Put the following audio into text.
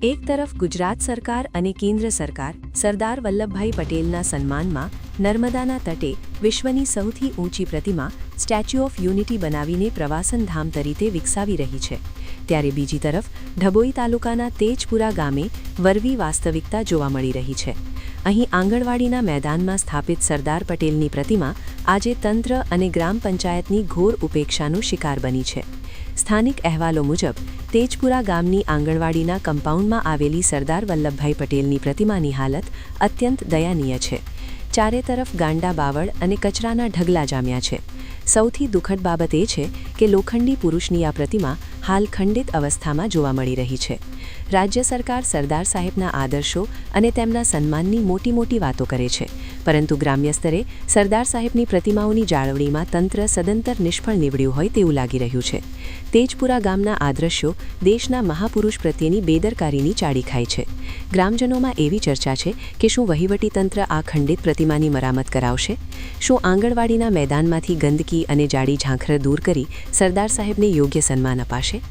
એક તરફ ગુજરાત સરકાર અને કેન્દ્ર સરકાર સરદાર વલ્લભભાઈ પટેલના સન્માનમાં નર્મદાના તટે વિશ્વની સૌથી ઊંચી પ્રતિમા સ્ટેચ્યુ ઓફ યુનિટી બનાવીને પ્રવાસન ધામ તરીકે વિકસાવી રહી છે, ત્યારે બીજી તરફ ડભોઈ તાલુકાના તેજપુરા ગામે વરવી વાસ્તવિકતા જોવા મળી રહી છે. અહીં આંગણવાડીના મેદાનમાં સ્થાપિત સરદાર પટેલની પ્રતિમા આજે તંત્ર અને ગ્રામ પંચાયતની ઘોર ઉપેક્ષાનો શિકાર બની છે. સ્થાનિક અહેવાલો મુજબ તેજપુરા ગામની આંગણવાડીના કમ્પાઉન્ડમાં આવેલી સરદાર વલ્લભભાઈ પટેલની પ્રતિમાની હાલત અત્યંત દયનીય છે. ચારે તરફ ગાંડા બાવળ અને કચરાના ઢગલા જામ્યા છે. સૌથી દુઃખદ બાબત એ છે કે લોખંડી પુરુષની આ પ્રતિમા હાલ ખંડિત અવસ્થામાં જોવા મળી રહી છે. રાજ્ય સરકાર સરદાર સાહેબના આદર્શો અને તેમના સન્માનની મોટી વાતો કરે છે, પરંતુ ગ્રામ્ય સ્તરે સરદાર સાહેબની પ્રતિમાઓની જાળવણીમાં તંત્ર સદંતર નિષ્ફળ નીવડ્યું હોય તેવું લાગી રહ્યું છે. તેજપુરા ગામના આ દ્રશ્યો દેશના મહાપુરુષ પ્રત્યેની બેદરકારીની ચાડી ખાય છે. ગ્રામજનોમાં એવી ચર્ચા છે કે શું વહીવટીતંત્ર આ ખંડિત પ્રતિમાની મરામત કરાવશે? શું આંગણવાડીના મેદાનમાંથી ગંદકી અને જાડી ઝાંખર દૂર કરી સરદાર સાહેબને યોગ્ય સન્માન અપાશે?